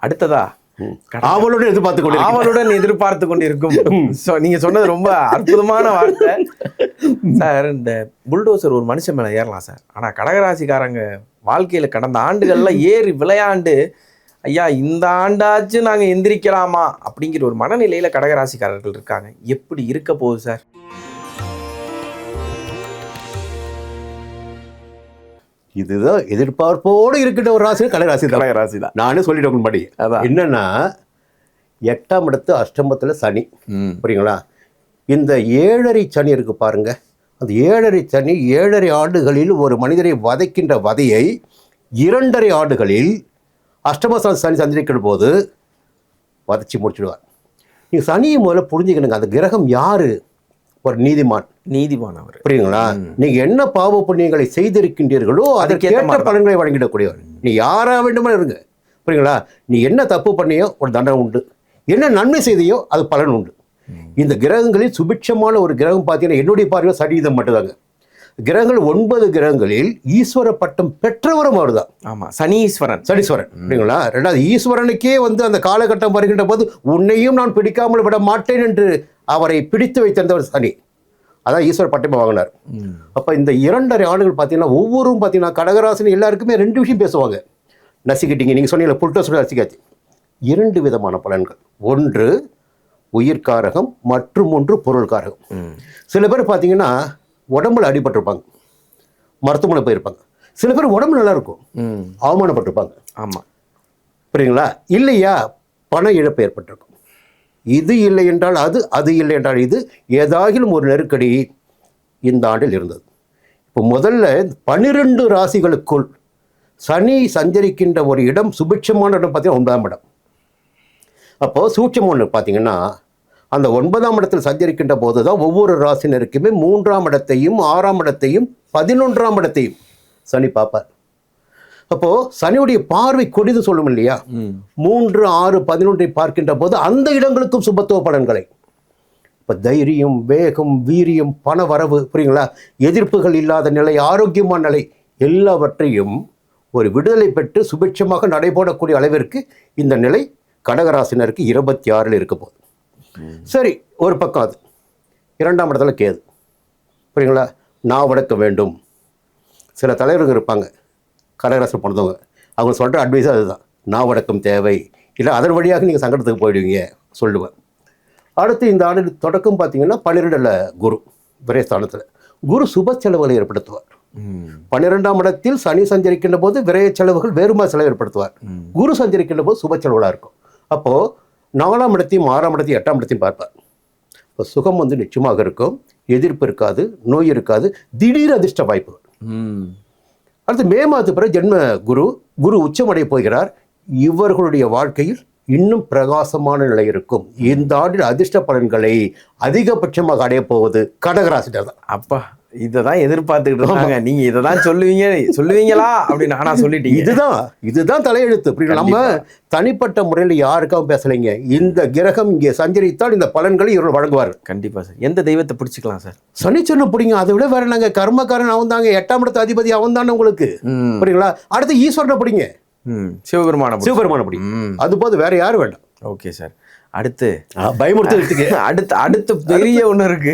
அடுத்ததா ஆவலுடன் எதிர்பார்த்து கொண்டிருக்கும். நீங்க சொன்னது ரொம்ப அற்புதமான வார்த்தை சார். இந்த புல்டோசர் ஒரு மனுஷன் மேல ஏறலாம் சார், ஆனா கடகராசிக்காரங்க வாழ்க்கையில கடந்த ஆண்டுகள்ல ஏறி விளையாண்டு ஐயா இந்த ஆண்டாச்சும் நாங்க எந்திரிக்கலாமா அப்படிங்கிற ஒரு மனநிலையில கடகராசிக்காரர்கள் இருக்காங்க. எப்படி இருக்க போகுது சார்? இதுதான் எதிர்பார்ப்போடு இருக்கின்ற ஒரு ராசி கடகராசி தான். நானே சொல்லிட்டு முன்னாடி என்னன்னா 8ஆம் இடத்து அஷ்டமத்தில் சனி, புரியுங்களா? இந்த 7.5 சனி இருக்கு பாருங்க, அந்த 7.5 சனி 7.5 ஆண்டுகளில் ஒரு மனிதரை வதைக்கின்ற வதையை 2.5 ஆண்டுகளில் அஷ்டமஸ்தான சனி சந்திரிக்கிற போது வதைச்சி முடிச்சுடுவார். நீங்கள் சனியை முதல்ல புரிஞ்சுக்கணுங்க, அந்த கிரகம் யாரு? ஒரு நீதிமான் அவர், புரியுங்களா? நீங்க என்ன பாவ புண்ணியங்களை செய்திருக்கின்றீர்களோ அதற்கேற்ற பலன்களை வழங்கிடக்கூடியவர். நீ யாரா வேண்டுமா இருங்க, புரியுங்களா? நீ என்ன தப்பு பண்ணியோ ஒரு தண்டனை உண்டு, என்ன நன்மை செய்தையோ அது பலன் உண்டு. இந்த கிரகங்களில் சுபிட்சமான ஒரு கிரகம் பார்த்தீங்கன்னா என்னுடைய பார்வையில் சனீதம் மட்டும்தாங்க. கிரகங்கள் 9 கிரகங்களில் ஈஸ்வர பட்டம் பெற்றவரும் அவர் தான். ஆமா, சனீஸ்வரன், புரியுங்களா? ரெண்டாவது ஈஸ்வரனுக்கே அந்த காலகட்டம் வருகின்ற போது உன்னையும் நான் பிடிக்காமல் விட மாட்டேன் என்று அவரை பிடித்து வைத்திருந்தவர் சனி. அதான் ஈஸ்வர பட்டமே வாங்கினார். அப்போ இந்த 2.5 ஆண்டுகள் பார்த்தீங்கன்னா ஒவ்வொருவரும் பார்த்தீங்கன்னா கடகராசினி எல்லாருக்குமே 2 விஷயம் பேசுவாங்க. நசிக்கிட்டீங்க, நீங்கள் சொன்னீங்க புல்டோசர் நசிக்காச்சு. 2 விதமான பலன்கள், ஒன்று உயிர்காரகம் மற்றும் ஒன்று பொருள்காரகம். சில பேர் பார்த்தீங்கன்னா உடம்புல அடிபட்டிருப்பாங்க, மருத்துவமனை போயிருப்பாங்க. சில பேர் உடம்பு நல்லா இருக்கும், அவமானப்பட்டிருப்பாங்க. ஆமாம், புரியுங்களா? இல்லையா பண இழப்பு ஏற்பட்டிருக்கும். இது இல்லை என்றால் அது இல்லை என்றால் இது, ஏதாகிலும் ஒரு நெருக்கடி இந்த ஆண்டில் இருந்தது. இப்போ முதல்ல 12 ராசிகளுக்குள் சனி சஞ்சரிக்கின்ற ஒரு இடம் சுபிட்சமான இடம் பார்த்தீங்கன்னா 9ஆம் இடம். அப்போது சூட்சம் ஒன்று பார்த்தீங்கன்னா அந்த 9ஆம் இடத்தில் சஞ்சரிக்கின்ற போது தான் ஒவ்வொரு ராசினருக்குமே 3ஆம் இடத்தையும் 6ஆம் இடத்தையும் 11ஆம் இடத்தையும் சனி பார்ப்பார். அப்போ சனியுடைய பார்வை கொடிது சொல்லும் இல்லையா? 3, 6, 11 பார்க்கின்ற போது அந்த இடங்களுக்கும் சுபத்துவ பலன்களை, இப்போ தைரியம், வேகம், வீரியம், பண வரவு, புரியுங்களா? எதிர்ப்புகள் இல்லாத நிலை, ஆரோக்கியமான நிலை, எல்லாவற்றையும் ஒரு விடுதலை பெற்று சுபிட்சமாக நடைபோடக்கூடிய அளவிற்கு இந்த நிலை கடகராசினருக்கு 26 இருக்க போகுது. சரி, ஒரு பக்கம் அது. 2ஆம் இடத்துல கேது, புரியுங்களா? நான் வடக்க வேண்டும். சில தலைவர்கள் இருப்பாங்க கடகராசி போனவங்க, அவங்க சொல்கிற அட்வைஸாக அதுதான், நான் வடக்கம் தேவை, இல்லை அதன் வழியாக நீங்கள் சங்கடத்துக்கு போயிடுவீங்க சொல்லுவேன். அடுத்து இந்த ஆண்டு தொடக்கம் பார்த்தீங்கன்னா 12 குரு விரயஸ்தானத்தில். குரு சுப செலவுகளை ஏற்படுத்துவார். 12ஆம் இடத்தில் சனி சஞ்சரிக்கின்ற போது விரய செலவுகள் வேறுமா செலவு ஏற்படுத்துவார். குரு சஞ்சரிக்கின்ற போது சுப செலவுகளாக இருக்கும். அப்போது 4ஆம் இடத்தையும் 6ஆம் இடத்தையும் 8ஆம் இடத்தையும் பார்ப்பார். இப்போ சுகம் நிச்சயமாக இருக்கும், எதிர்ப்பு இருக்காது, நோய் இருக்காது, திடீர் அதிர்ஷ்ட வாய்ப்புகள். அடுத்து மே மாதத்து பிறகு ஜென்ம குரு உச்சமடைய போகிறார். இவர்களுடைய வாழ்க்கையில் இன்னும் பிரகாசமான நிலை இருக்கும். இந்த ஆண்டில் அதிர்ஷ்ட பலன்களை அதிகபட்சமாக அடைய போவது கடகராசினர் தான். அப்பா, இதை தான் எதிர்பார்த்துக்கிட்டு இருந்தாங்க. நீங்க இதை தான் சொல்லுவீங்களா அப்படின்னு ஆனா சொல்லிட்டீங்க. இதுதான் தலையெழுத்து. நம்ம தனிப்பட்ட முறையில் யாருக்காகவும் பேசலைங்க. இந்த கிரகம் இங்கே சஞ்சரித்தால் இந்த பலன்களை இவர்கள் வழங்குவார்கள். கண்டிப்பா சார். எந்த தெய்வத்தை பிடிச்சிக்கலாம் சார்? சனிச்சொன்னு பிடிங்க. அதை விட வேற நாங்க கர்மக்காரன் அவன் தாங்க, 8ஆம் இடத்து அதிபதி அவன் தானே உங்களுக்கு, புரியுங்களா? அடுத்து ஈஸ்வரனை பிடிங்க, சிவபெருமான பிடிங்க. அது போது வேற யாரும் வேண்டாம். Okay sir. அடுத்து பயமுறுத்து அடுத்து பெரிய ஒண்ணு இருக்கு.